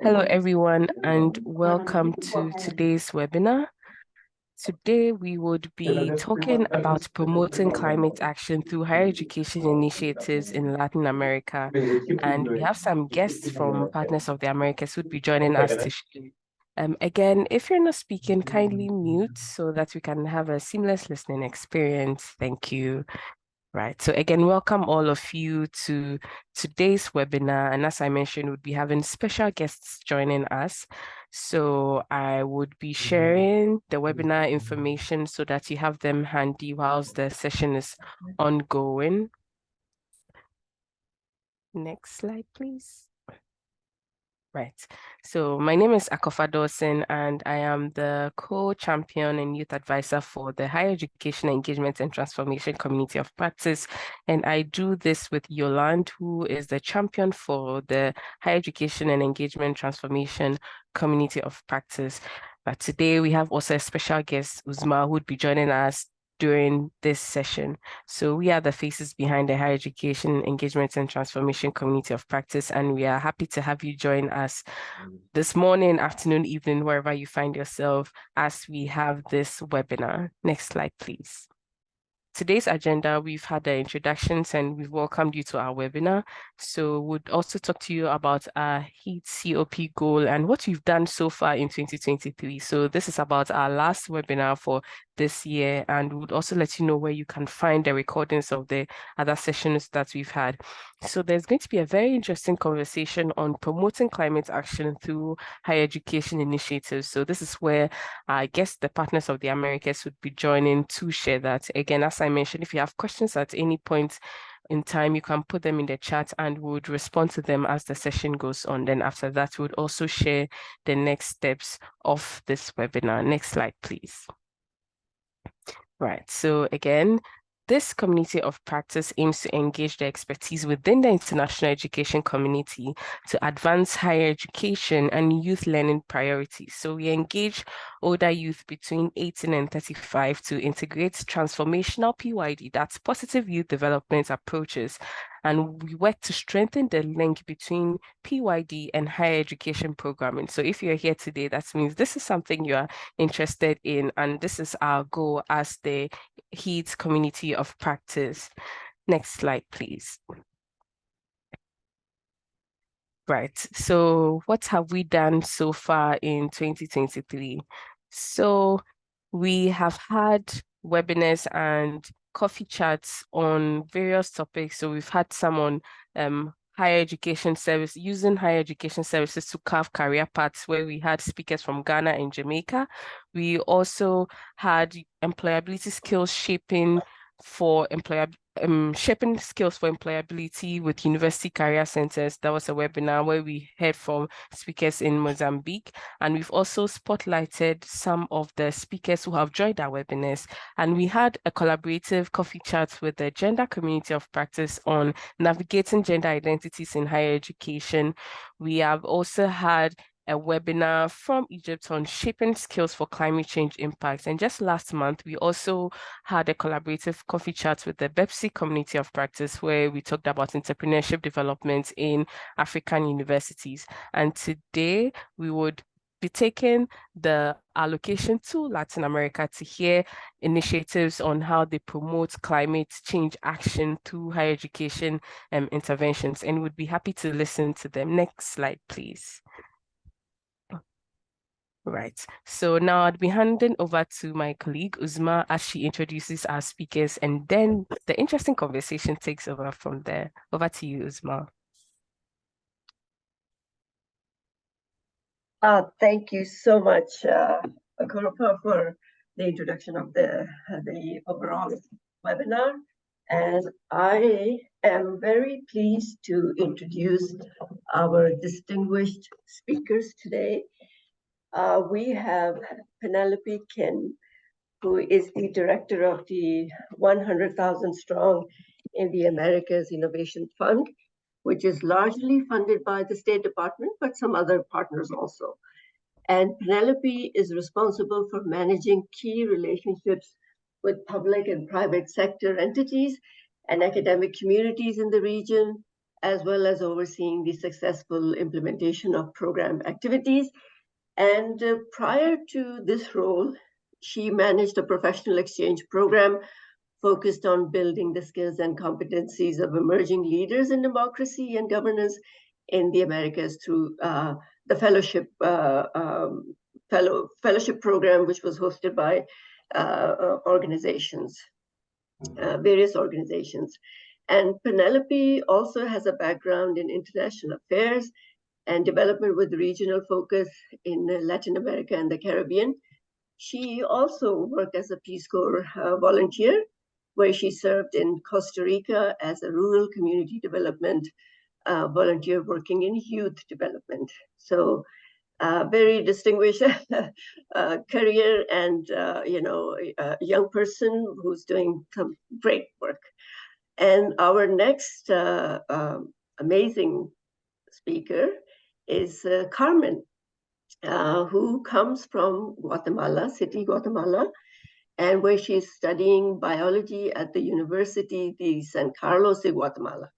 Hello, everyone, and welcome to today's webinar. Today, we would be talking about promoting climate action through higher education initiatives in Latin America. And we have some guests from Partners of the Americas who'd be joining us to share. Again, if you're not speaking, kindly mute so that we can have a seamless listening experience. Thank you. Right. So again, welcome all of you to today's webinar. And as I mentioned, we'll be having special guests joining us. So I would be sharing the webinar information so that you have them handy whilst the session is ongoing. Next slide, please. Right. So my name is Akofa Dawson, and I am the co-champion and youth advisor for the Higher Education Engagement and Transformation Community of Practice. And I do this with Yolande, who is the champion for the Higher Education and Engagement Transformation Community of Practice. But today we have also a special guest, Uzma, who would be joining us during this session. So we are the faces behind the Higher Education Engagement and Transformation Community of Practice, and we are happy to have you join us this morning, afternoon, evening, wherever you find yourself as we have this webinar. Next slide, please. Today's agenda, we've had the introductions and we've welcomed you to our webinar. So we'll also talk to you about our HEET CoP goal and what we've done so far in 2023. So this is about our last webinar for this year, and we'll also let you know where you can find the recordings of the other sessions that we've had. So there's going to be a very interesting conversation on promoting climate action through higher education initiatives. So this is where I guess the Partners of the Americas would be joining to share that. Again, as I mentioned, if you have questions at any point in time, you can put them in the chat and we would respond to them as the session goes on. Then after that, we would also share the next steps of this webinar. Next slide, please. Right, so again, this community of practice aims to engage the expertise within the international education community to advance higher education and youth learning priorities. So we engage older youth between 18 and 35 to integrate transformational PYD, that's positive youth development approaches, and we work to strengthen the link between PYD and higher education programming. So if you're here today, that means this is something you are interested in, and this is our goal as the HEET community of practice. Next slide, please. Right, so what have we done so far in 2023? So we have had webinars and coffee chats on various topics. So we've had some on higher education service, using higher education services to carve career paths, where we had speakers from Ghana and Jamaica. We also had employability skills shaping skills for employability with university career centers. That was a webinar where we heard from speakers in Mozambique, and we've also spotlighted some of the speakers who have joined our webinars. And we had a collaborative coffee chat with the gender community of practice on navigating gender identities in higher education. We have also had a webinar from Egypt on shaping skills for climate change impacts. And just last month, we also had a collaborative coffee chat with the BEPSI community of practice, where we talked about entrepreneurship development in African universities. And today we would be taking the allocation to Latin America to hear initiatives on how they promote climate change action through higher education interventions. And we'd be happy to listen to them. Next slide, please. Right. So now I'd be handing over to my colleague Uzma as she introduces our speakers, and then the interesting conversation takes over from there. Over to you, Uzma. Thank you so much, Akurupa, for the introduction of the overall webinar. And I am very pleased to introduce our distinguished speakers today. We have Penelope Kim, who is the director of the 100,000 Strong in the Americas Innovation Fund, which is largely funded by the State Department, but some other partners also. And Penelope is responsible for managing key relationships with public and private sector entities and academic communities in the region, as well as overseeing the successful implementation of program activities. And prior to this role, she managed a professional exchange program focused on building the skills and competencies of emerging leaders in democracy and governance in the Americas through the fellowship program, which was hosted by various organizations. And Penelope also has a background in international affairs and development with regional focus in Latin America and the Caribbean. She also worked as a Peace Corps volunteer, where she served in Costa Rica as a rural community development volunteer working in youth development. So very distinguished career and, a young person who's doing some great work. And our next amazing speaker is Carmen, who comes from Guatemala City, Guatemala, and where she's studying biology at the University de San Carlos de Guatemala.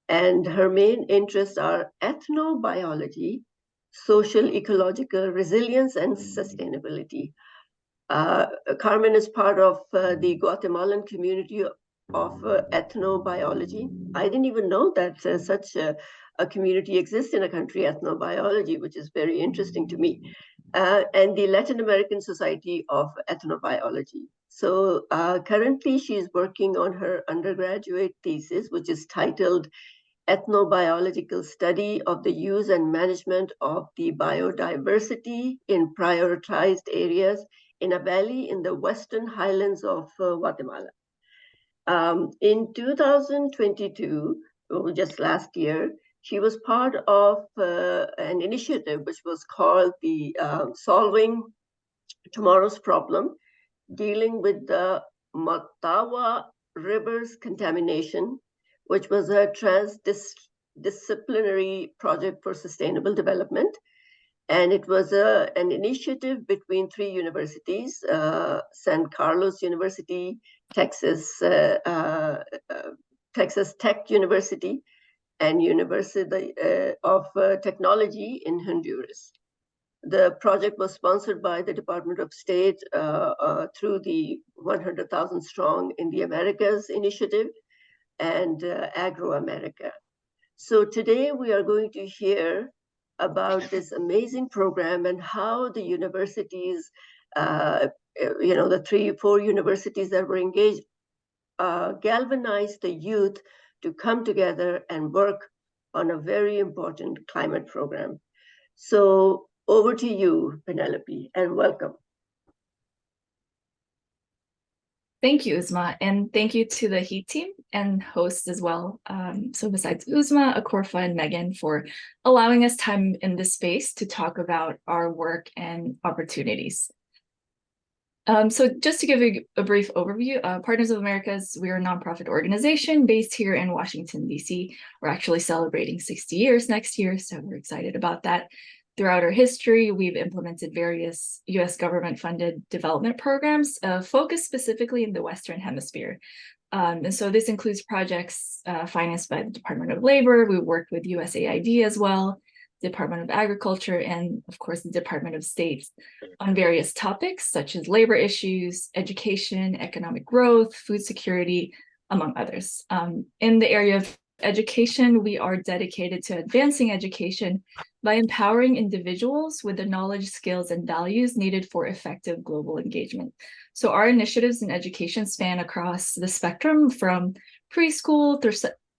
And her main interests are ethnobiology, social ecological resilience, and sustainability. Carmen is part of the Guatemalan community of ethnobiology. I didn't even know that such a community exists in a country, ethnobiology, which is very interesting to me, and the Latin American Society of Ethnobiology. So currently she's working on her undergraduate thesis, which is titled Ethnobiological Study of the Use and Management of the Biodiversity in Prioritized Areas in a Valley in the Western Highlands of Guatemala. In 2022, just last year, she was part of an initiative which was called the Solving Tomorrow's Problem, dealing with the Matawa River's contamination, which was a transdisciplinary project for sustainable development. And it was an initiative between three universities, San Carlos University, Texas Tech University, and University of Technology in Honduras. The project was sponsored by the Department of State through the 100,000 Strong in the Americas initiative and Agro-America. So today we are going to hear about this amazing program and how the universities, the 4 universities that were engaged, galvanized the youth to come together and work on a very important climate program. So over to you, Penelope, and welcome. Thank you, Uzma, and thank you to the HEET team and hosts as well. So besides Uzma, Akorfa, and Megan for allowing us time in this space to talk about our work and opportunities. So just to give you a brief overview, Partners of Americas, we're a nonprofit organization based here in Washington, D.C. We're actually celebrating 60 years next year, so we're excited about that. Throughout our history, we've implemented various U.S. government-funded development programs focused specifically in the Western Hemisphere. And so this includes projects financed by the Department of Labor. We worked with USAID as well, Department of Agriculture, and of course, the Department of State on various topics such as labor issues, education, economic growth, food security, among others. In the area of education, we are dedicated to advancing education by empowering individuals with the knowledge, skills, and values needed for effective global engagement. So our initiatives in education span across the spectrum from preschool through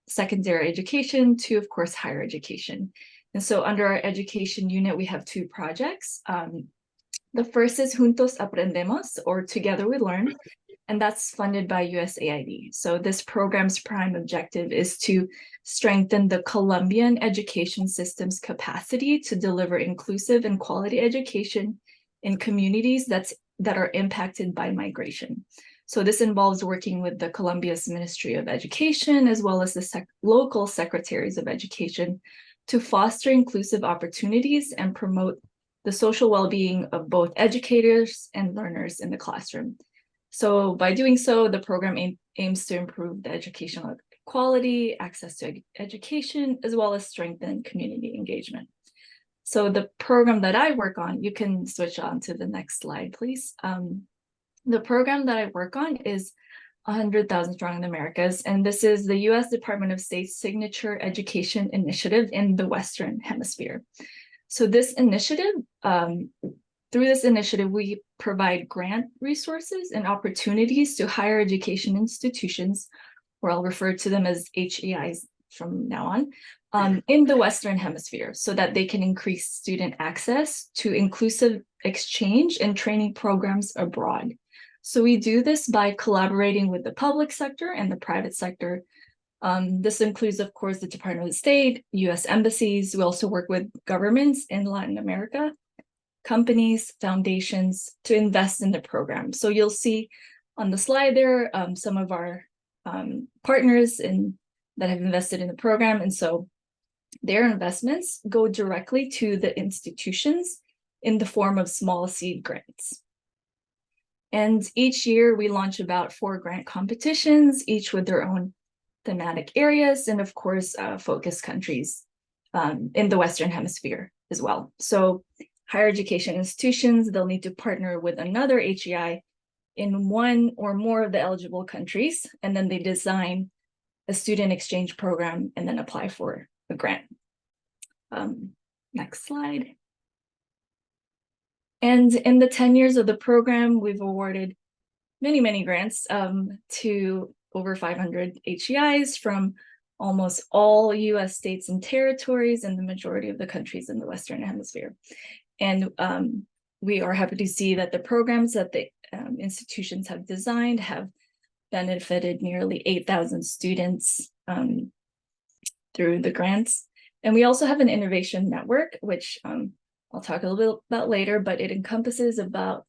secondary education to, of course, higher education. And so under our education unit, we have 2 projects. The first is Juntos Aprendemos, or Together We Learn, and that's funded by USAID. So this program's prime objective is to strengthen the Colombian education system's capacity to deliver inclusive and quality education in communities that are impacted by migration. So this involves working with the Colombia's Ministry of Education, as well as the local secretaries of education, to foster inclusive opportunities and promote the social well-being of both educators and learners in the classroom. So by doing so, the program aims to improve the educational equality, access to education, as well as strengthen community engagement. So the program that I work on, you can switch on to the next slide, please. The program that I work on is 100,000 Strong in the Americas, and this is the U.S. Department of State's signature education initiative in the Western Hemisphere. So this initiative, through this initiative, we provide grant resources and opportunities to higher education institutions, or I'll refer to them as HEIs from now on, in the Western Hemisphere, so that they can increase student access to inclusive exchange and training programs abroad. So we do this by collaborating with the public sector and the private sector. This includes, of course, the Department of State, U.S. embassies. We also work with governments in Latin America, companies, foundations to invest in the program. So you'll see on the slide there some of our partners that have invested in the program. And so their investments go directly to the institutions in the form of small seed grants. And each year we launch about 4 grant competitions, each with their own thematic areas, and of course, focus countries in the Western Hemisphere as well. So higher education institutions, they'll need to partner with another HEI in one or more of the eligible countries, and then they design a student exchange program and then apply for a grant. Next slide. And in the 10 years of the program, we've awarded many, many grants to over 500 HEIs from almost all US states and territories and the majority of the countries in the Western Hemisphere. And we are happy to see that the programs that the institutions have designed have benefited nearly 8,000 students through the grants. And we also have an innovation network, which I'll talk a little bit about later, but it encompasses about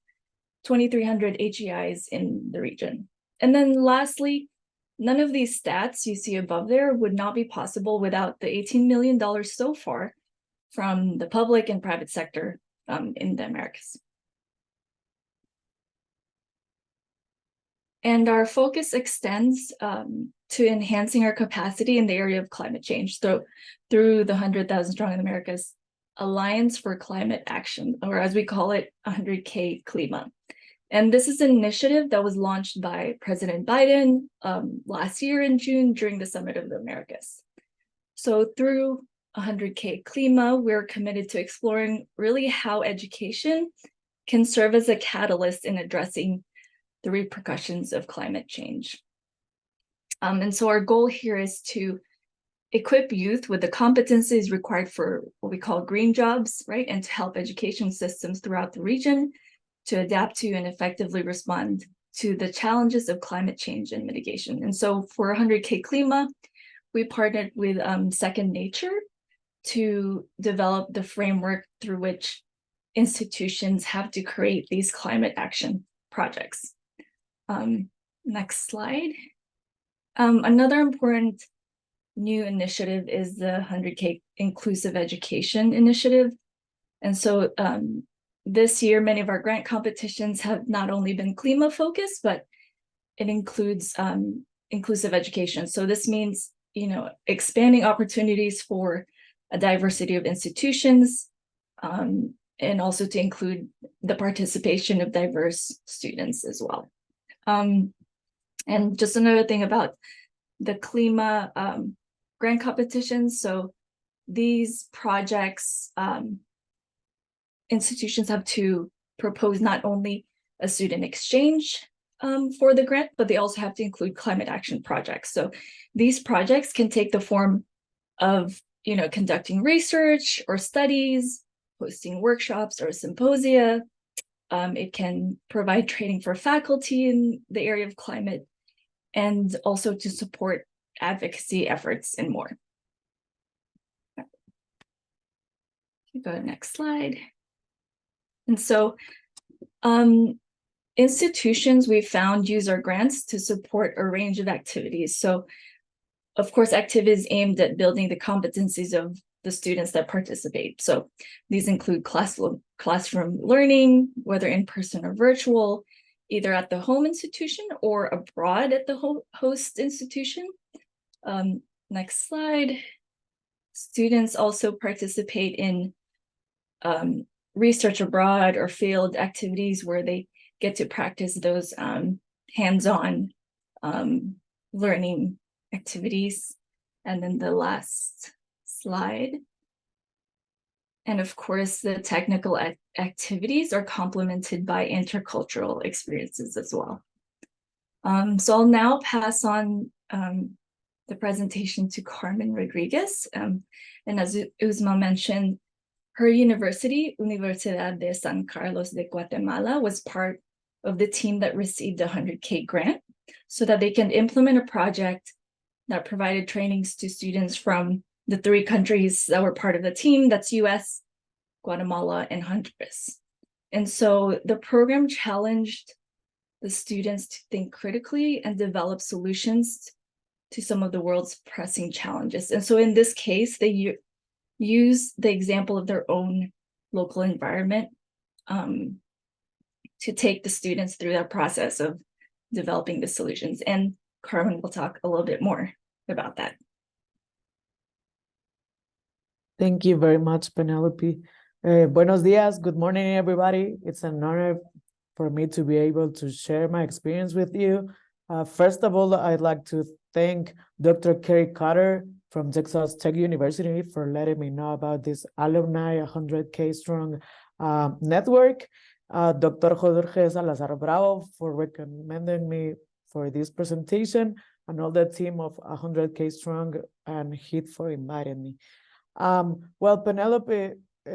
2,300 HEIs in the region. And then lastly, none of these stats you see above there would not be possible without the $18 million so far from the public and private sector in the Americas. And our focus extends to enhancing our capacity in the area of climate change through the 100,000 Strong in the Americas Alliance for Climate Action, or as we call it, 100K Klima. And this is an initiative that was launched by President Biden last year in June during the Summit of the Americas. So through 100K Klima, we're committed to exploring really how education can serve as a catalyst in addressing the repercussions of climate change. And so our goal here is to equip youth with the competencies required for what we call green jobs, right? And to help education systems throughout the region to adapt to and effectively respond to the challenges of climate change and mitigation. And so for 100K Klima, we partnered with Second Nature to develop the framework through which institutions have to create these climate action projects. Next slide. Another important new initiative is the 100K Inclusive Education Initiative. And so this year, many of our grant competitions have not only been Klima focused, but it includes inclusive education. So this means, expanding opportunities for a diversity of institutions, and also to include the participation of diverse students as well. And just another thing about the Klima grant competitions. So these projects, institutions have to propose not only a student exchange for the grant, but they also have to include climate action projects. So these projects can take the form of, conducting research or studies, hosting workshops or symposia. It can provide training for faculty in the area of climate, and also to support advocacy efforts and more. Go to the next slide. And so institutions we found use our grants to support a range of activities. So of course, activities aimed at building the competencies of the students that participate. So these include classroom learning, whether in person or virtual, either at the home institution or abroad at the host institution. Next slide. Students also participate in research abroad or field activities where they get to practice those hands-on learning activities. And then the last slide. And of course, the technical activities are complemented by intercultural experiences as well. So I'll now pass on the presentation to Carmen Rodriguez. And as Uzma mentioned, her university, Universidad de San Carlos de Guatemala, was part of the team that received the 100K grant so that they can implement a project that provided trainings to students from the 3 countries that were part of the team. That's US, Guatemala, and Honduras. And so the program challenged the students to think critically and develop solutions to some of the world's pressing challenges. And so in this case, they use the example of their own local environment to take the students through that process of developing the solutions. And Carmen will talk a little bit more about that. Thank you very much, Penelope. Buenos dias, good morning, everybody. It's an honor for me to be able to share my experience with you. First of all, I'd like to thank Dr. Kerry Carter from Texas Tech University for letting me know about this alumni 100K strong network. Dr. Jorge Salazar Bravo for recommending me for this presentation, and all the team of 100K strong and HEET for inviting me. Well, Penelope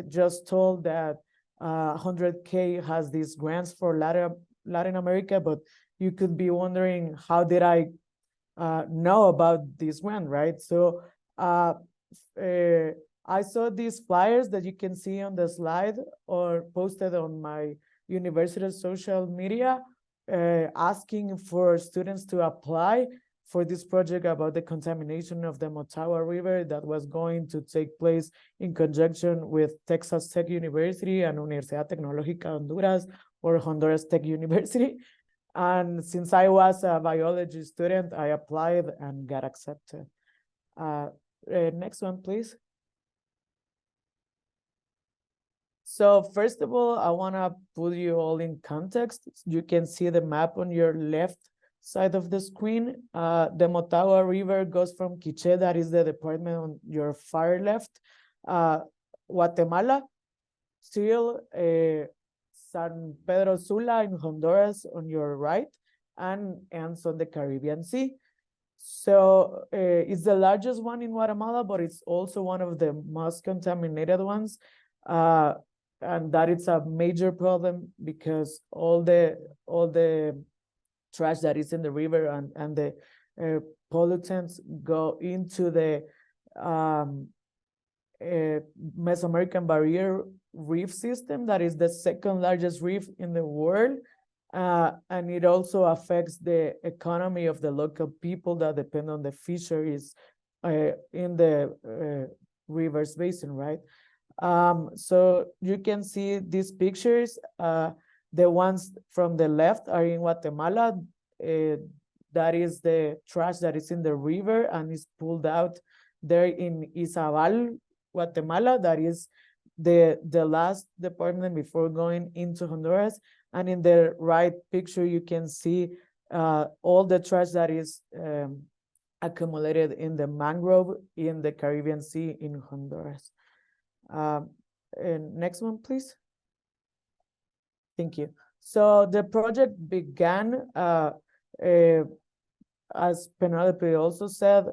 just told that 100K has these grants for Latin America, but you could be wondering, how did I know about this grant, right? So I saw these flyers that you can see on the slide or posted on my university's social media, asking for students to apply for this project about the contamination of the Motagua River that was going to take place in conjunction with Texas Tech University and Universidad Tecnológica Honduras, or Honduras Tech University. And since I was a biology student, I applied and got accepted. Next one, please. So first of all, I want to put you all in context. You can see the map on your left side of the screen. The Motagua River goes from Quiché, that is the department on your far left, Guatemala, still San Pedro Sula in Honduras on your right, and ends on the Caribbean Sea. So it's the largest one in Guatemala, but it's also one of the most contaminated ones. And that it's a major problem because all the trash that is in the river and the pollutants go into the Mesoamerican Barrier Reef system, that is the second largest reef in the world. And it also affects the economy of the local people that depend on the fisheries in the rivers basin, right? So you can see these pictures. The ones from the left are in Guatemala. That is the trash that is in the river and is pulled out there in Izabal, Guatemala. That is the last department before going into Honduras. And in the right picture, you can see all the trash that is accumulated in the mangrove in the Caribbean Sea in Honduras. And next one, please. Thank you. So the project began, as Penelope also said,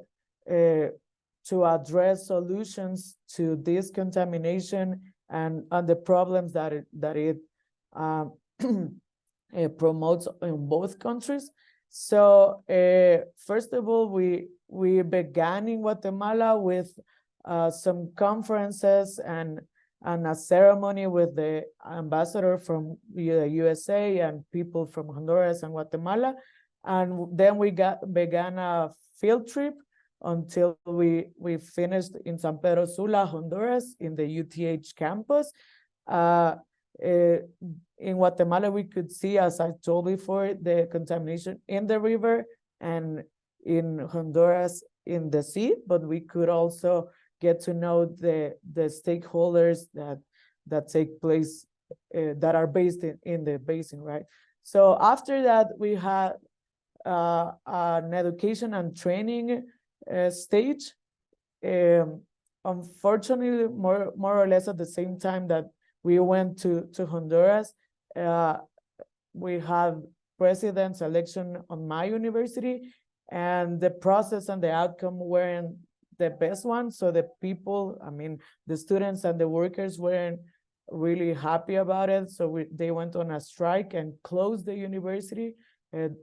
to address solutions to this contamination and the problems that it promotes in both countries. So first of all, we began in Guatemala with some conferences and a ceremony with the ambassador from the USA and people from Honduras and Guatemala. And then we began a field trip until we finished in San Pedro Sula, Honduras, in the UTH campus. In Guatemala, we could see, as I told before, the contamination in the river, and in Honduras, in the sea, but we could also get to know the stakeholders that take place, that are based in the basin, right? So after that, we had an education and training stage. Unfortunately, more or less at the same time that we went to Honduras, we had president's election on my university, and the process and the outcome weren't the best one. So the people, I mean, the students and the workers weren't really happy about it. So they went on a strike and closed the university and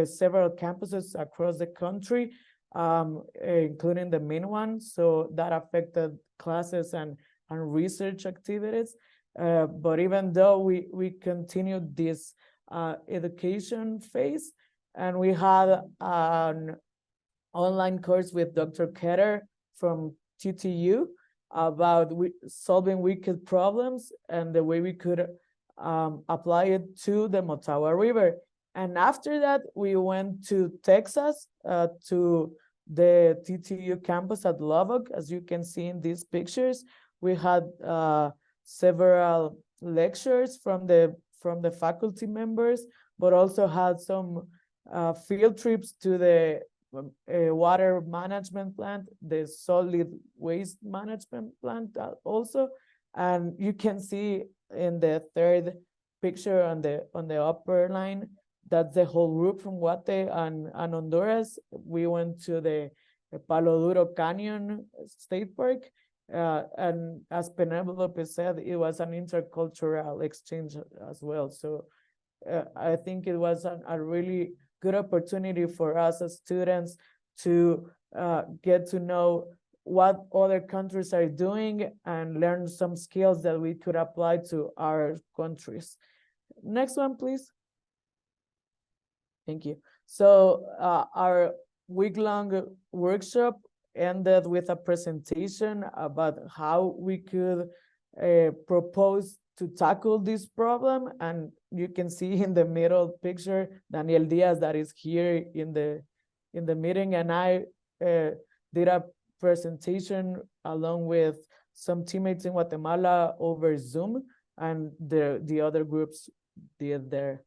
several campuses across the country, including the main one. So that affected classes and research activities. But even though we continued this education phase, and we had an online course with Dr. Ketter from TTU about solving wicked problems and the way we could apply it to the Motagua River. And after that, we went to Texas, to the TTU campus at Lubbock. As you can see in these pictures, we had several lectures from the faculty members, but also had some field trips to the water management plant, the solid waste management plant also. And you can see in the third picture on the upper line, that's the whole group from Guate and Honduras. We went to the Palo Duro Canyon State Park. And as Penelope said, it was an intercultural exchange as well. So I think it was a really good opportunity for us as students to get to know what other countries are doing and learn some skills that we could apply to our countries. Next one, please. Thank you. So our week-long workshop ended with a presentation about how we could propose to tackle this problem. And you can see in the middle picture, Daniel Diaz, that is here in the meeting, and I did a presentation along with some teammates in Guatemala over Zoom, and the other groups did their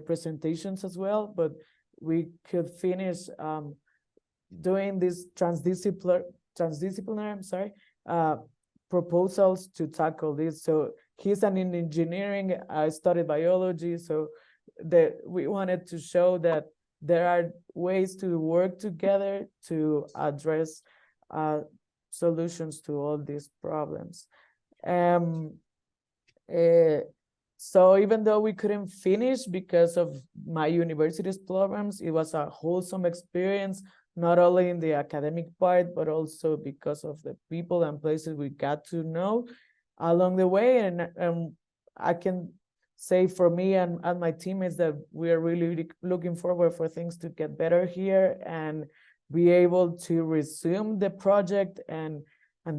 presentations as well. But we could finish doing these transdisciplinary proposals to tackle this. So he's in engineering, I studied biology, so we wanted to show that there are ways to work together to address solutions to all these problems. So even though we couldn't finish because of my university's programs, it was a wholesome experience, not only in the academic part, but also because of the people and places we got to know along the way. And I can say for me and my teammates that we are really looking forward for things to get better here and be able to resume the project and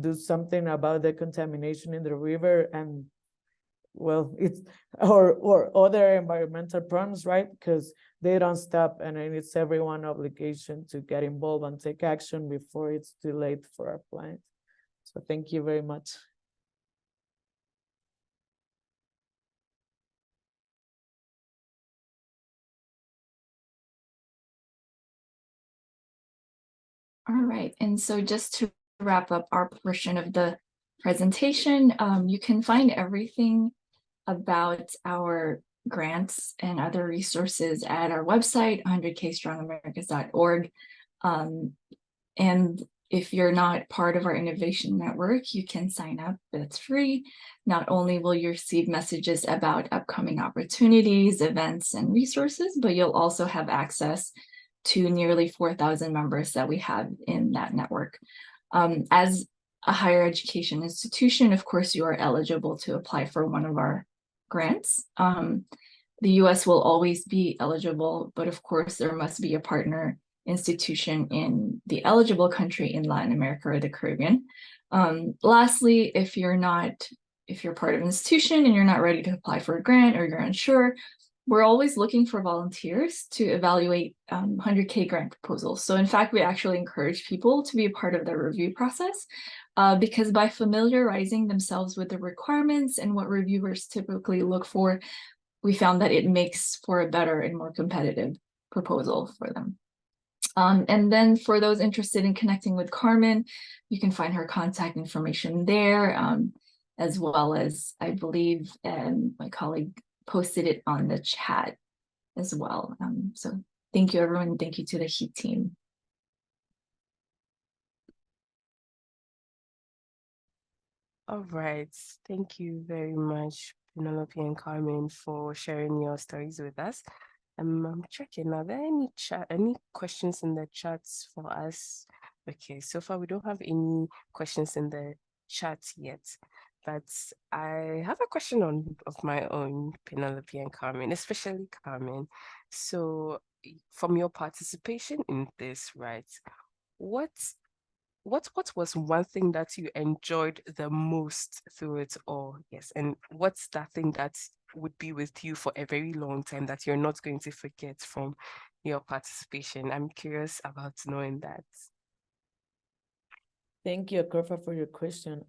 do something about the contamination in the river. And well, it's or other environmental problems, right? Because they don't stop, and it's everyone's obligation to get involved and take action before it's too late for our planet. So thank you very much. All right, and so just to wrap up our portion of the presentation, you can find everything about our grants and other resources at our website, 100kstrongamericas.org. And if you're not part of our innovation network, you can sign up. It's free. Not only will you receive messages about upcoming opportunities, events, and resources, but you'll also have access to nearly 4,000 members that we have in that network. As a higher education institution, of course, you are eligible to apply for one of our grants. The US will always be eligible, but of course, there must be a partner institution in the eligible country in Latin America or the Caribbean. Lastly, if you're part of an institution and you're not ready to apply for a grant or you're unsure, we're always looking for volunteers to evaluate 100K grant proposals. So in fact, we actually encourage people to be a part of the review process because by familiarizing themselves with the requirements and what reviewers typically look for, we found that it makes for a better and more competitive proposal for them. And then for those interested in connecting with Carmen, you can find her contact information there, as well as I believe my colleague posted it on the chat as well. So thank you, everyone. Thank you to the HEET team. All right. Thank you very much, Penelope and Carmen, for sharing your stories with us. I'm checking. Are there any questions in the chats for us? Okay, so far we don't have any questions in the chat yet, but I have a question of my own, Penelope and Carmen, especially Carmen. So from your participation in this, right, what was one thing that you enjoyed the most through it all? Yes, and what's that thing that would be with you for a very long time that you're not going to forget from your participation? I'm curious about knowing that. Thank you, Akofa, for your question.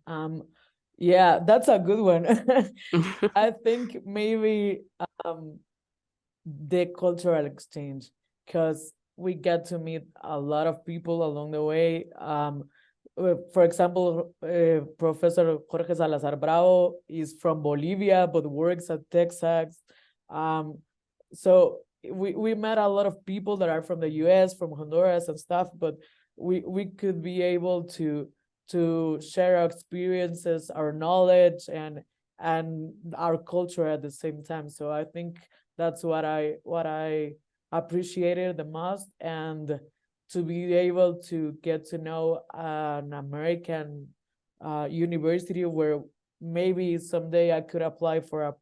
Yeah, that's a good one. I think maybe the cultural exchange, because we get to meet a lot of people along the way. For example, Professor Jorge Salazar Bravo is from Bolivia, but works at Texas. So we met a lot of people that are from the US, from Honduras and stuff, but we could be able to share our experiences, our knowledge, and our culture at the same time. So I think that's what I appreciated the most, and to be able to get to know an American university where maybe someday I could apply for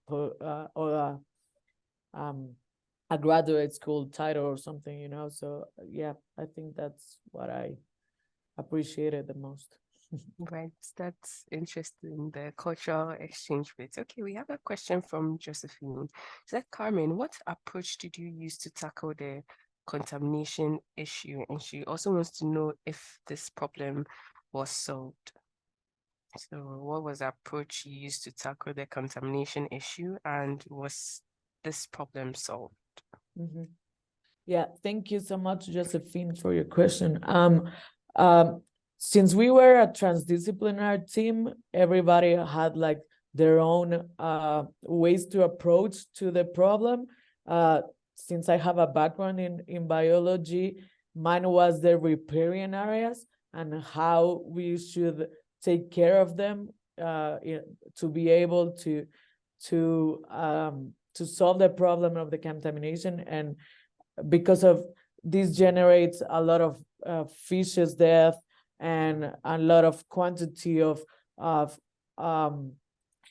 a graduate school title or something, you know. So yeah, I think that's what I appreciated the most. Right, that's interesting, the cultural exchange bit. Okay, we have a question from Josephine. She said, Carmen, what approach did you use to tackle the contamination issue? And she also wants to know if this problem was solved. So what was the approach you used to tackle the contamination issue, and was this problem solved? Mm-hmm. Yeah, thank you so much, Josephine, for your question. Since we were a transdisciplinary team, everybody had like their own ways to approach to the problem. Since I have a background in biology, mine was the riparian areas and how we should take care of them to be able to solve the problem of the contamination. And because of this generates a lot of fishes death and a lot of quantity of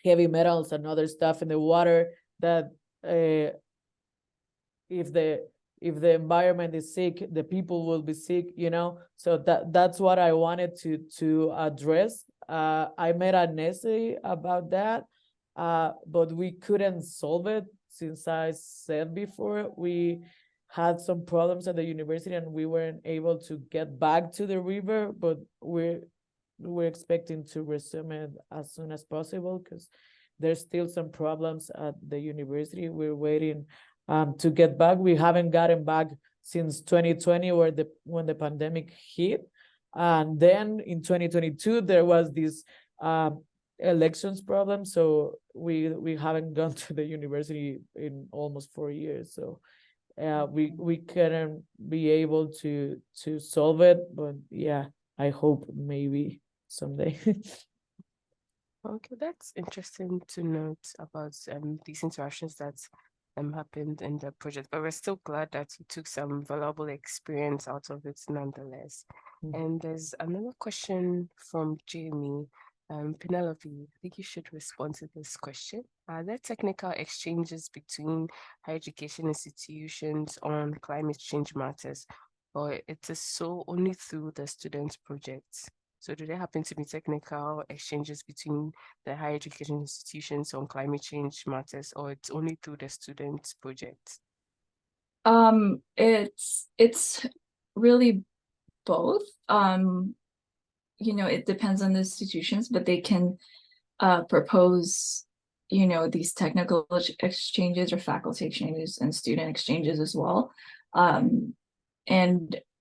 heavy metals and other stuff in the water that if the environment is sick, the people will be sick, you know. So that's what I wanted to address. I made an essay about that, but we couldn't solve it. Since I said before, we had some problems at the university and we weren't able to get back to the river, but we're expecting to resume it as soon as possible because there's still some problems at the university. We're waiting to get back. We haven't gotten back since 2020 when the pandemic hit. And then in 2022, there was this elections problem. So we haven't gone to the university in almost 4 years. So we couldn't be able to solve it, but yeah, I hope maybe someday. Okay, that's interesting to note about these interactions that happened in the project, but we're still glad that you took some valuable experience out of it nonetheless. And there's another question from Jamie. Penelope, I think you should respond to this question. Are there technical exchanges between higher education institutions on climate change matters, or it is so only through the student projects? So do there happen to be technical exchanges between the higher education institutions on climate change matters, or it's only through the student projects? It's really both. It depends on the institutions, but they can propose, these technical exchanges or faculty exchanges and student exchanges as well. And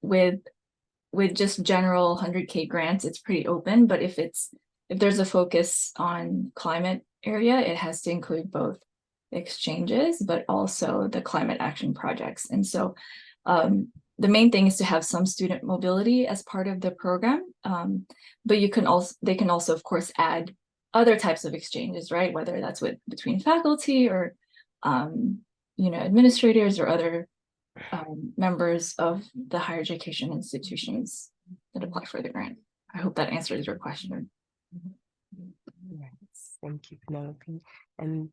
with just general 100K grants, it's pretty open, but if there's a focus on climate area, it has to include both exchanges, but also the climate action projects. And so the main thing is to have some student mobility as part of the program, but they can also, of course, add other types of exchanges, right? Whether that's between faculty or, administrators or other members of the higher education institutions that apply for the grant. I hope that answers your question. Yes, thank you, Penelope. And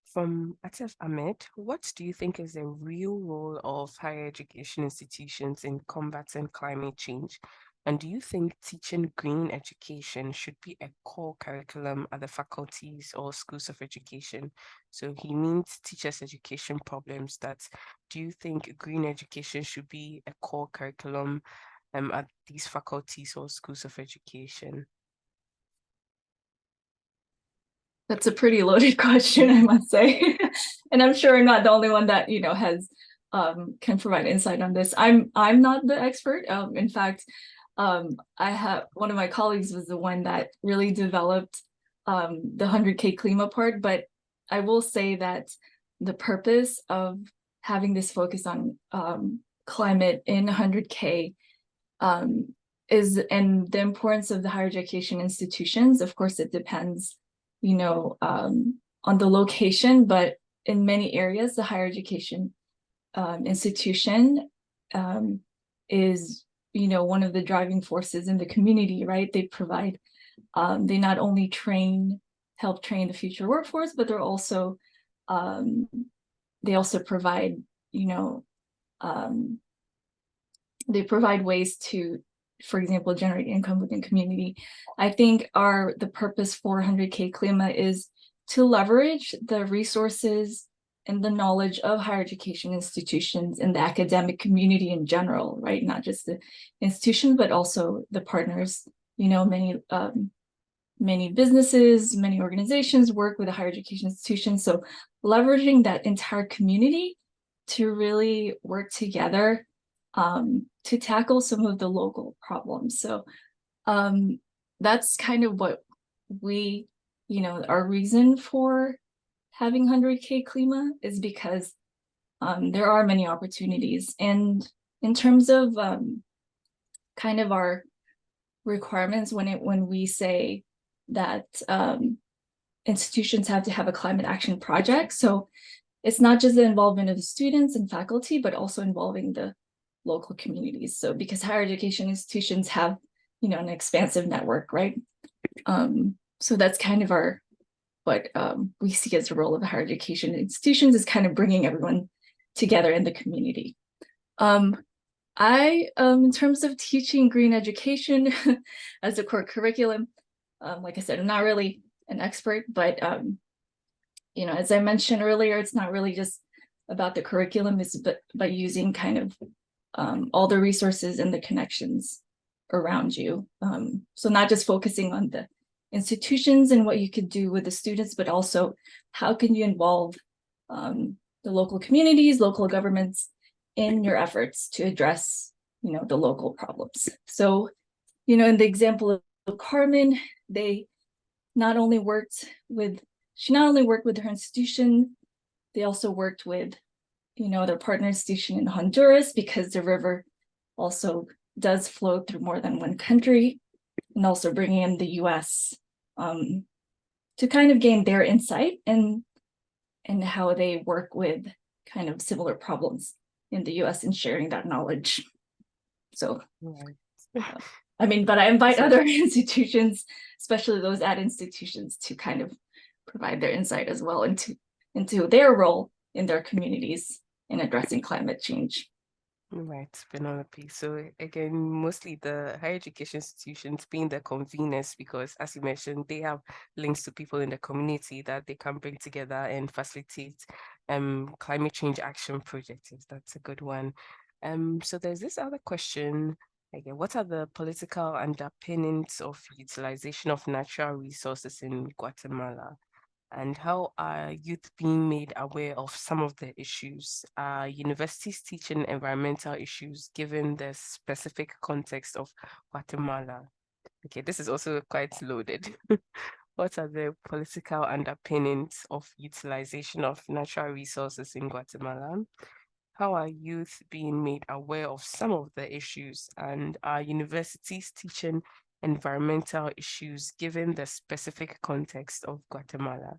from Atif Ahmed, what do you think is the real role of higher education institutions in combating climate change? And do you think teaching green education should be a core curriculum at the faculties or schools of education? So he means teachers' education problems. Do you think green education should be a core curriculum at these faculties or schools of education? That's a pretty loaded question, I must say. And I'm sure I'm not the only one that, has can provide insight on this. I'm not the expert. In fact, I have one of my colleagues was the one that really developed the 100K Klima part, but I will say that the purpose of having this focus on climate in 100K is, and the importance of the higher education institutions. Of course, it depends, on the location, but in many areas, the higher education institution is, one of the driving forces in the community, right? They provide, they not only help train the future workforce, but they also provide, they provide ways to, for example, generate income within community. I think the purpose for 100K Klima is to leverage the resources and the knowledge of higher education institutions and the academic community in general, right? Not just the institution, but also the partners. Many businesses, many organizations work with a higher education institution. So leveraging that entire community to really work together to tackle some of the local problems. So that's kind of what we, our reason for having 100K Klima is because there are many opportunities. And in terms of kind of our requirements, when we say that institutions have to have a climate action project, so it's not just the involvement of the students and faculty, but also involving the local communities. So because higher education institutions have, an expansive network, right? So that's kind of what we see as the role of the higher education institutions, is kind of bringing everyone together in the community. In terms of teaching green education as a core curriculum, like I said, I'm not really an expert, but as I mentioned earlier, it's not really just about the curriculum, but using kind of all the resources and the connections around you. So not just focusing on the institutions and what you could do with the students, but also how can you involve the local communities, local governments in your efforts to address, the local problems. So, in the example of Carmen, she not only worked with her institution, they also worked with, their partner institution in Honduras, because the river also does flow through more than one country, and also bringing in the US to kind of gain their insight and how they work with kind of similar problems in the US and sharing that knowledge. So, but I invite other institutions, especially those at institutions, to kind of provide their insight as well into their role in their communities in addressing climate change. Right, Penelope. So again, mostly the higher education institutions being the conveners because, as you mentioned, they have links to people in the community that they can bring together and facilitate climate change action projects. That's a good one. So there's this other question. Again, what are the political underpinnings of utilization of natural resources in Guatemala? And how are youth being made aware of some of the issues? Are universities teaching environmental issues given the specific context of Guatemala? Okay, this is also quite loaded. What are the political underpinnings of utilization of natural resources in Guatemala? How are youth being made aware of some of the issues? And are universities teaching environmental issues given the specific context of Guatemala?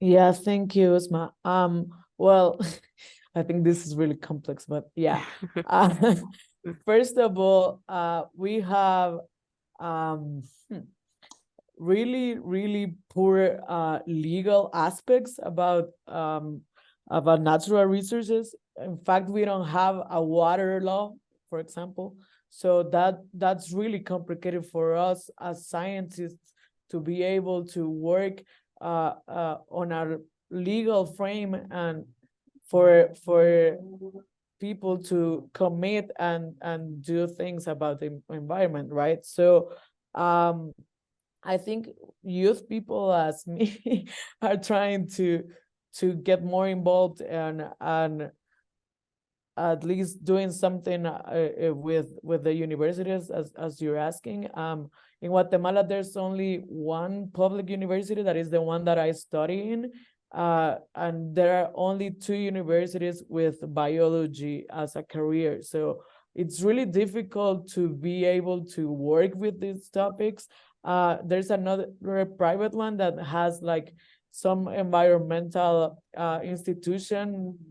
Yeah, thank you, Usma. Well, I think this is really complex, but yeah. First of all, we have um, really poor legal aspects about natural resources. In fact, we don't have a water law, for example. So that's really complicated for us as scientists to be able to work on our legal frame and for people to commit and do things about the environment, right? So I think youth people as me are trying to get more involved and at least doing something with the universities as you're asking. In Guatemala, there's only one public university that is the one that I study in, and there are only 2 universities with biology as a career. So it's really difficult to be able to work with these topics. There's another private one that has like some environmental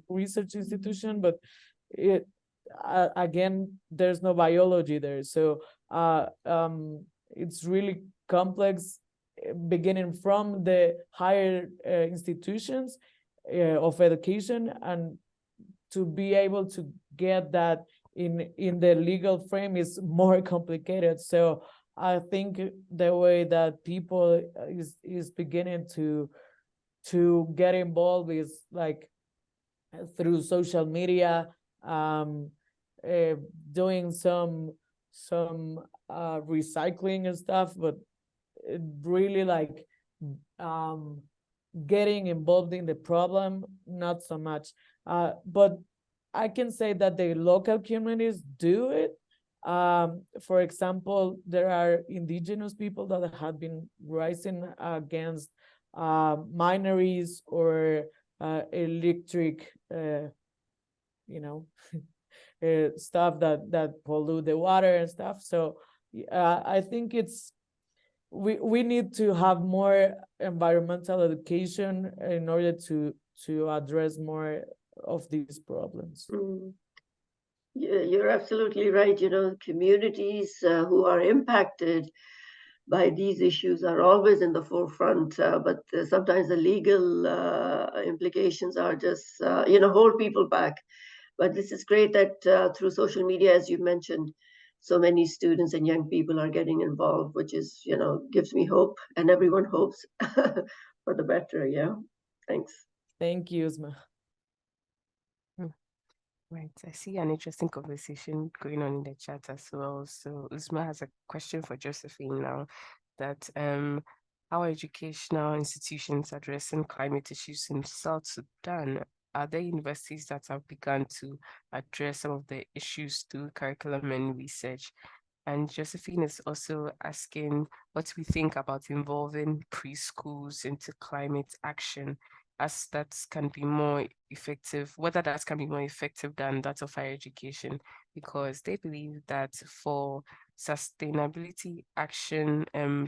research institution, but it again, there's no biology there. So it's really complex, beginning from the higher institutions of education, and to be able to get that in the legal frame is more complicated. So I think the way that people is beginning to get involved is like through social media, doing some recycling and stuff, but it really like getting involved in the problem, not so much. But I can say that the local communities do it. For example, there are indigenous people that have been rising against mineries or electric stuff that pollute the water and stuff. So I think we need to have more environmental education in order to address more of these problems. You're absolutely right. Communities who are impacted by these issues are always in the forefront, but sometimes the legal implications are just, hold people back. But this is great that through social media, as you mentioned, so many students and young people are getting involved, which is, gives me hope, and everyone hopes for the better. Yeah. Thanks. Thank you, Usma. Right, I see an interesting conversation going on in the chat as well. So Uzma has a question for Josephine now, that how are educational institutions addressing climate issues in South Sudan? Are there universities that have begun to address some of the issues through curriculum and research? And Josephine is also asking what we think about involving preschools into climate action, as that can be more effective, whether that can be more effective than that of higher education, because they believe that for sustainability action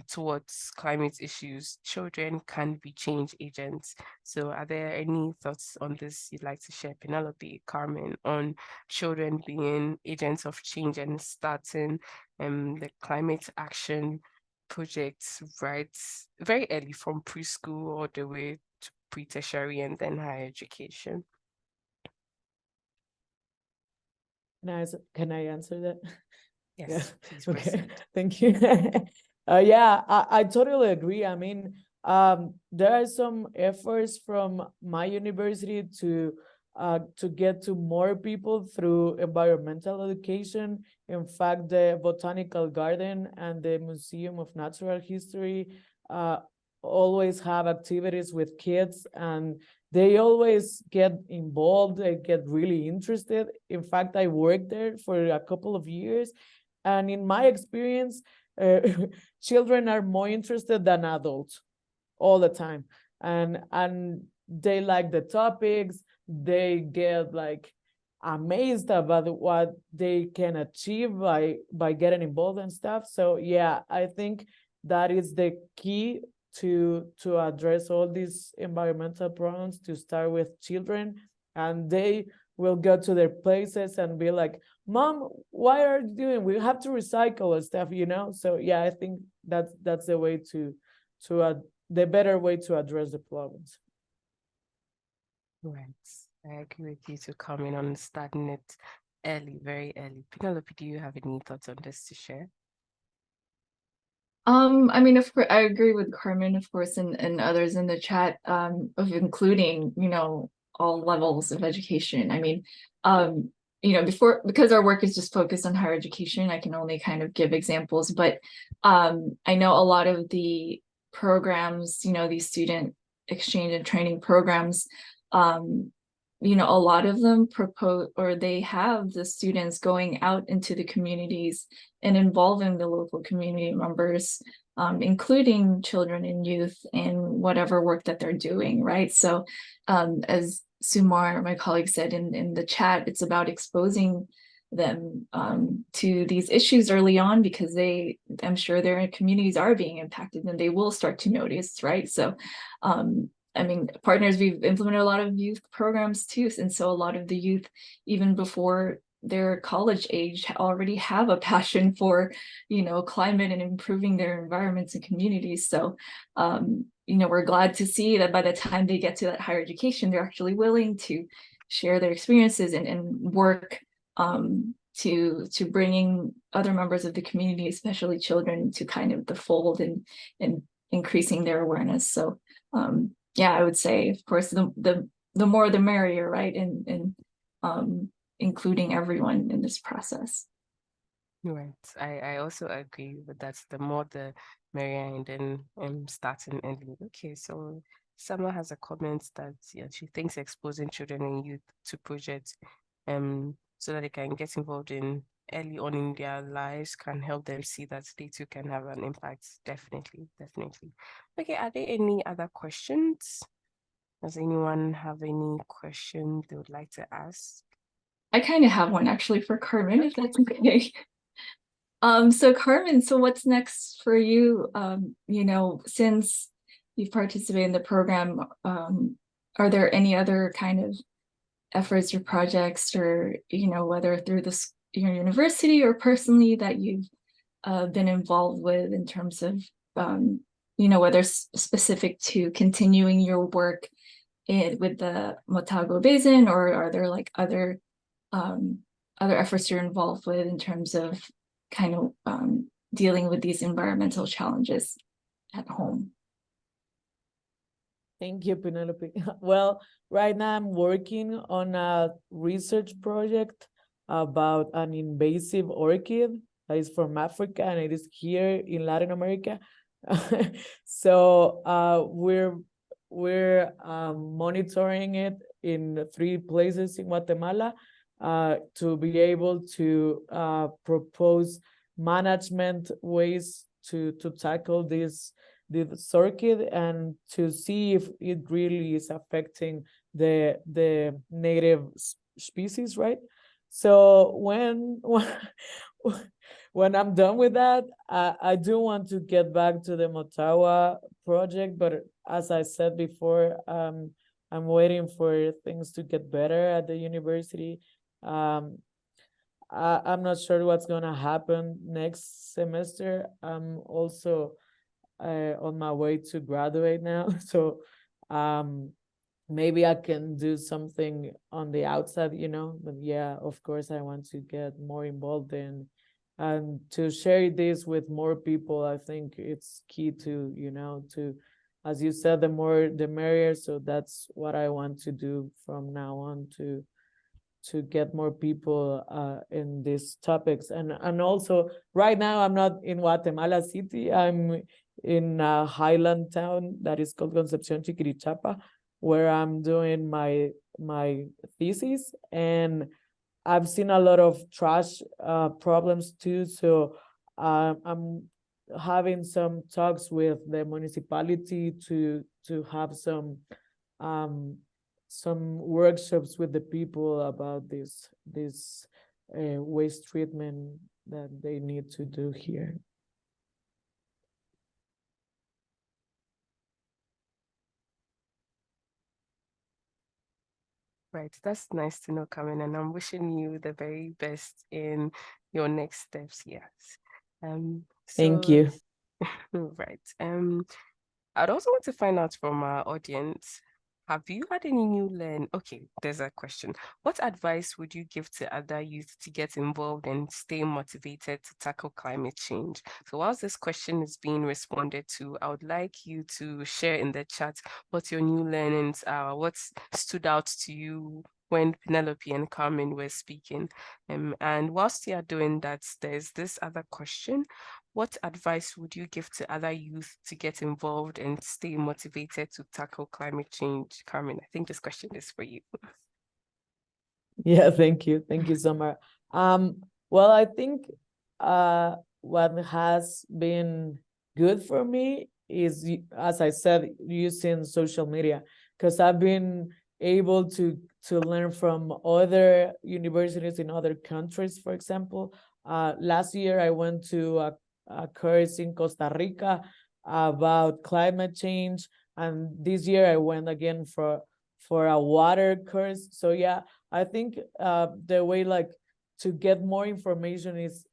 towards climate issues, children can be change agents. So are there any thoughts on this you'd like to share, Penelope, Carmen, on children being agents of change and starting the climate action projects right very early from preschool all the way to pre-tertiary and then higher education? Can I answer that? Yes, please Okay, proceed. thank you. Yeah, I totally agree. I mean, there are some efforts from my university to get to more people through environmental education. In fact, the Botanical Garden and the Museum of Natural History always have activities with kids, and they always get involved, they get really interested. In fact, I worked there for a couple of years, and in my experience, uh, children are more interested than adults all the time, and they like the topics. They get like amazed about what they can achieve by getting involved and stuff. So yeah, I think that is the key to address all these environmental problems, to start with children, and they will go to their places and be like, Mom, why are you doing? We have to recycle and stuff, you know? So yeah, I think that's the way to the better way to address the problems. Right. I agree with you to come in on starting it early, very early. Penelope, do you have any thoughts on this to share? I mean, of course, I agree with Carmen, of course, and others in the chat, of including, all levels of education. I mean, because our work is just focused on higher education, I can only kind of give examples, but I know a lot of the programs, these student exchange and training programs, a lot of them propose, or they have the students going out into the communities and involving the local community members, including children and youth, in whatever work that they're doing, right? So as Sumar, my colleague, said in the chat, it's about exposing them to these issues early on, because I'm sure their communities are being impacted and they will start to notice, right? So I mean, partners, we've implemented a lot of youth programs too, and so a lot of the youth, even before their college age, already have a passion for, climate and improving their environments and communities. So, we're glad to see that by the time they get to that higher education, they're actually willing to share their experiences and work to bringing other members of the community, especially children, to kind of the fold and increasing their awareness. So, yeah, I would say, of course, the more the merrier, right? And including everyone in this process. Right. I also agree with that. The more the merrier, and then starting early. Okay, so Summer has a comment that she thinks exposing children and youth to projects so that they can get involved in early on in their lives can help them see that they too can have an impact. Definitely, definitely. Okay, are there any other questions? Does anyone have any questions they would like to ask? I kind of have one actually for Carmen, if that's okay. So Carmen, so what's next for you? Since you've participated in the program, are there any other kind of efforts or projects, or whether through your university or personally, that you've been involved with in terms of whether specific to continuing your work with the Motagua Basin, or are there like other efforts you're involved with in terms of kind of dealing with these environmental challenges at home? Thank you, Penelope. Well, right now I'm working on a research project about an invasive orchid that is from Africa, and it is here in Latin America. So we're monitoring it in 3 places in Guatemala to be able to propose management ways to tackle this orchid, and to see if it really is affecting the native species, right? So when I'm done with that, I do want to get back to the Motagua project, but as I said before, I'm waiting for things to get better at the university. I'm not sure what's gonna happen next semester. I'm also on my way to graduate now, so maybe I can do something on the outside, you know, but yeah, of course I want to get more involved in, and to share this with more people. I think it's key to, you know, to, as you said, the more the merrier. So that's what I want to do from now on, to get more people in these topics. And also right now I'm not in Guatemala City, I'm in a highland town that is called Concepcion Chiquirichapa, where I'm doing my thesis, and I've seen a lot of trash problems too. So I'm having some talks with the municipality to have some workshops with the people about this waste treatment that they need to do here. Right, that's nice to know, Carmen, and I'm wishing you the very best in your next steps. Yes. Thank you. Right. I'd also want to find out from our audience, have you had any new Okay, there's a question. What advice would you give to other youth to get involved and stay motivated to tackle climate change? So whilst this question is being responded to, I would like you to share in the chat what your new learnings are, what stood out to you when Penelope and Carmen were speaking. And whilst you are doing that, there's this other question. What advice would you give to other youth to get involved and stay motivated to tackle climate change? Carmen, I think this question is for you. Yeah, thank you. Thank you, Summer. Well, I think what has been good for me is, as I said, using social media, because I've been able to learn from other universities in other countries. For example, last year I went to a course in Costa Rica about climate change, and this year I went again for a water course. So yeah, I think the way like to get more information is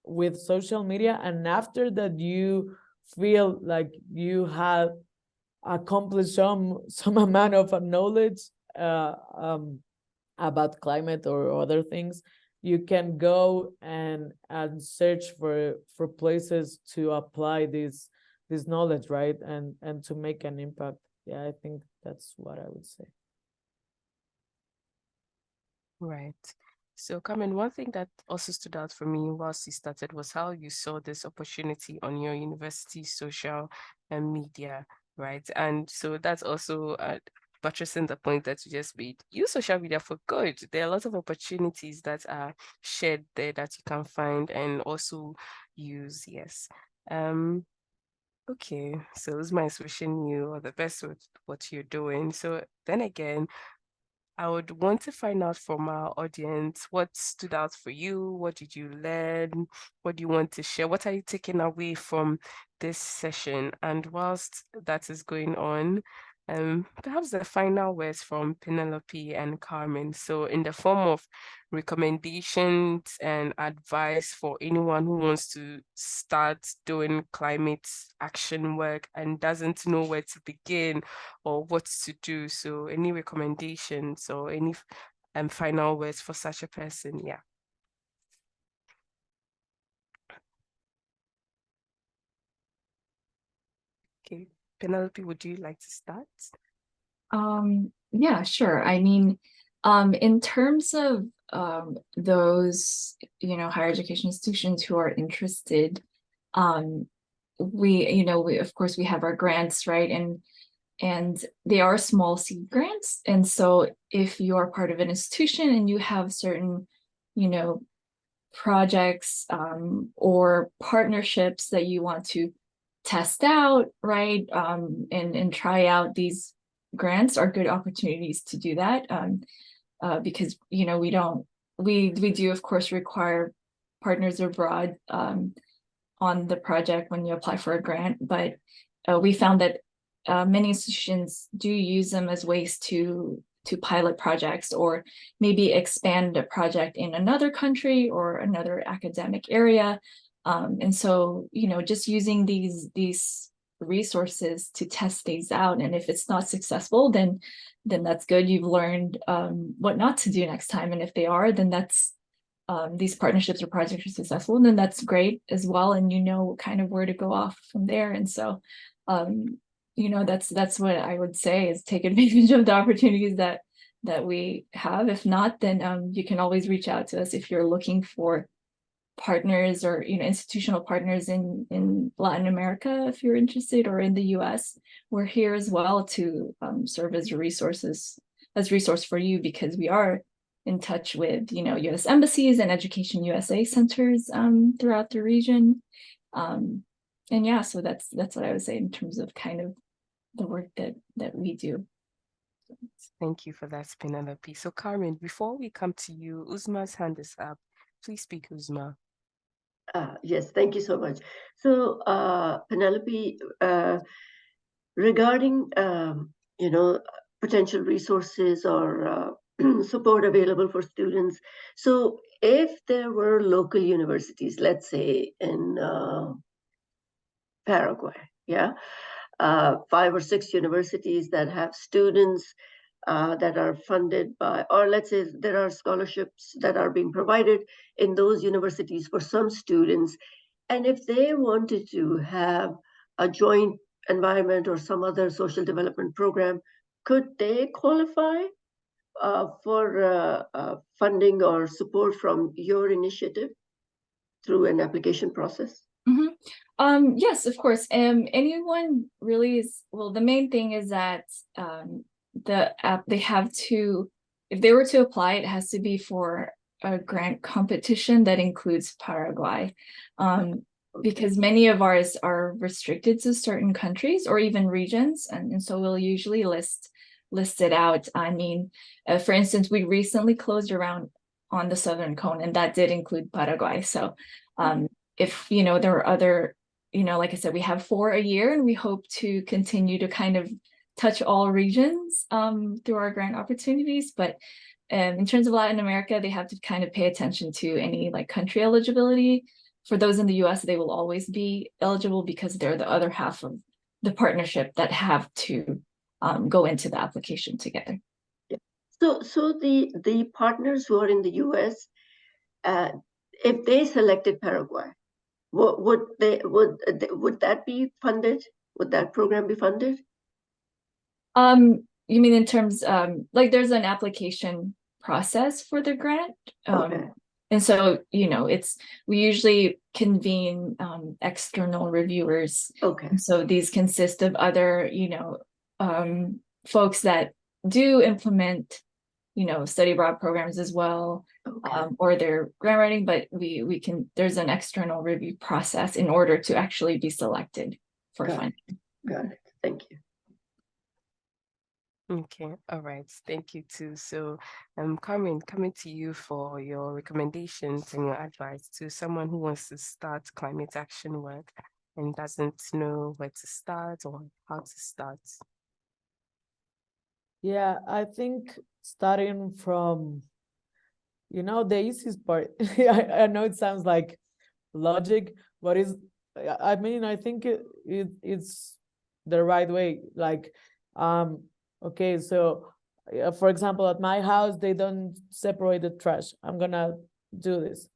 with social media, and after that you feel like you have accomplished some amount of knowledge about climate or other things, you can go and search for places to apply this knowledge, right, and to make an impact. Yeah, I think that's what I would say. Right. So, Carmen, one thing that also stood out for me whilst you started was how you saw this opportunity on your university social media, right? And so that's also buttressing the point that you just made. Use social media for good. There are a lot of opportunities that are shared there that you can find and also use. Yes. Okay, so Uzma is wishing you all the best with what you're doing. So then again, I would want to find out from our audience what stood out for you. What did you learn? What do you want to share? What are you taking away from this session? And whilst that is going on, perhaps the final words from Penelope and Carmen. So in the form of recommendations and advice for anyone who wants to start doing climate action work and doesn't know where to begin or what to do. So any recommendations or any final words for such a person? Yeah. Okay, Penelope, would you like to start? Yeah, sure. I mean, in terms of those, higher education institutions who are interested, we of course we have our grants, right? And they are small seed grants. And so if you are part of an institution and you have certain, projects or partnerships that you want to test out, right? And try out, these grants are good opportunities to do that, because we do of course require partners abroad on the project when you apply for a grant, but we found that many institutions do use them as ways to pilot projects or maybe expand a project in another country or another academic area. And so, just using these resources to test things out. And if it's not successful, then that's good. You've learned what not to do next time. And if they are, then that's these partnerships or projects are successful, and then that's great as well. And you know kind of where to go off from there. And so, you know, that's what I would say is take advantage of the opportunities that we have. If not, then you can always reach out to us if you're looking for partners or, you know, institutional partners in Latin America, if you're interested, or in the US. We're here as well to serve as resource for you, because we are in touch with, you know, US embassies and Education USA centers throughout the region. And yeah, so that's what I would say in terms of kind of the work that we do. Thank you for that, Penelope. So Carmen, before we come to you, Uzma's hand is up. Please speak, Uzma. Yes, thank you so much. So Penelope, regarding you know, potential resources or support available for students. So if there were local universities, let's say in Paraguay, yeah, 5 or 6 universities that have students that are funded by, or let's say there are scholarships that are being provided in those universities for some students. And if they wanted to have a joint environment or some other social development program, could they qualify for funding or support from your initiative through an application process? Mm-hmm. Yes, of course. Anyone really is, well, the main thing is that the app, they have to, if they were to apply, it has to be for a grant competition that includes Paraguay. Because many of ours are restricted to certain countries or even regions, and so we'll usually list it out. I mean, for instance, we recently closed a round on the Southern Cone, and that did include Paraguay. So if, you know, there are other, you know, like I said, we have 4 a year, and we hope to continue to kind of touch all regions through our grant opportunities. But in terms of Latin America, they have to kind of pay attention to any like country eligibility. For those in the US, they will always be eligible because they're the other half of the partnership that have to go into the application together. Yeah. So the partners who are in the US, if they selected Paraguay, would that be funded? Would that program be funded? You mean in terms like there's an application process for the grant? Okay. And so, you know, we usually convene external reviewers. Okay. And so these consist of other, you know, folks that do implement, you know, study abroad programs as well, Okay. or their grant writing, but there's an external review process in order to actually be selected for funding. Got it. Thank you. Okay, all right. Thank you too. So, Carmen, coming to you for your recommendations and your advice to someone who wants to start climate action work and doesn't know where to start or how to start. Yeah, I think starting from, you know, the easiest part. I know it sounds like logic, but I mean, I think it's the right way. Like, okay, so for example, at my house, they don't separate the trash. I'm gonna do this.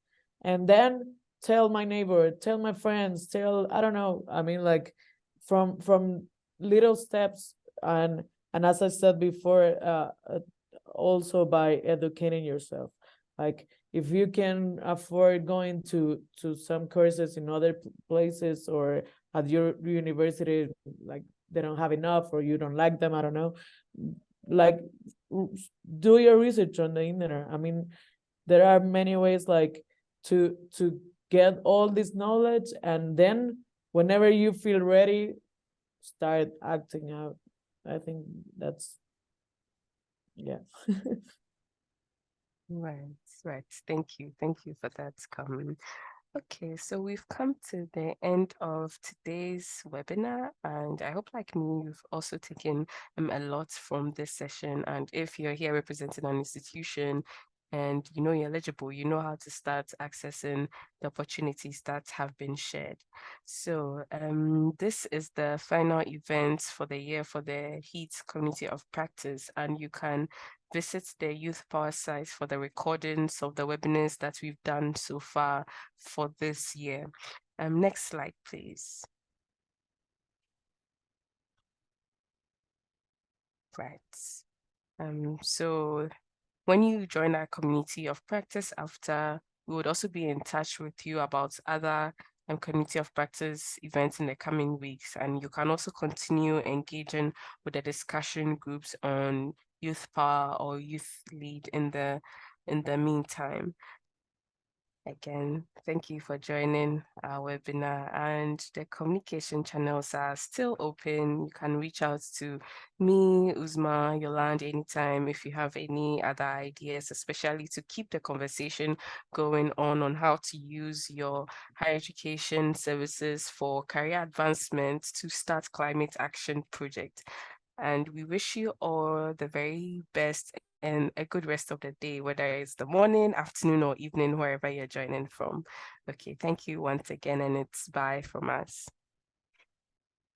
And then tell my neighbor, tell my friends, I don't know. I mean, like from little steps, and as I said before, also by educating yourself. Like if you can afford going to some courses in other places, or at your university, like they don't have enough or you don't like them, I don't know, like do your research on the internet. I mean, there are many ways like to get all this knowledge, and then whenever you feel ready, start acting out. I think that's, yeah. Right. Thank you for that, Carmen. Okay, so we've come to the end of today's webinar, and I hope, like me, you've also taken a lot from this session. And if you're here representing an institution, and you know you're eligible, you know how to start accessing the opportunities that have been shared. So this is the final event for the year for the HEET Community of Practice, and you can visit the Youth Power site for the recordings of the webinars that we've done so far for this year. Next slide, please. Right. So when you join our community of practice after, we would also be in touch with you about other community of practice events in the coming weeks. And you can also continue engaging with the discussion groups on youth power or youth lead in the meantime. Again, thank you for joining our webinar, and the communication channels are still open. You can reach out to me, Uzma, Yolande anytime if you have any other ideas, especially to keep the conversation going on how to use your higher education services for career advancement to start climate action project. And we wish you all the very best and a good rest of the day, whether it's the morning, afternoon, or evening, wherever you're joining from. Okay, thank you once again, and it's bye from us.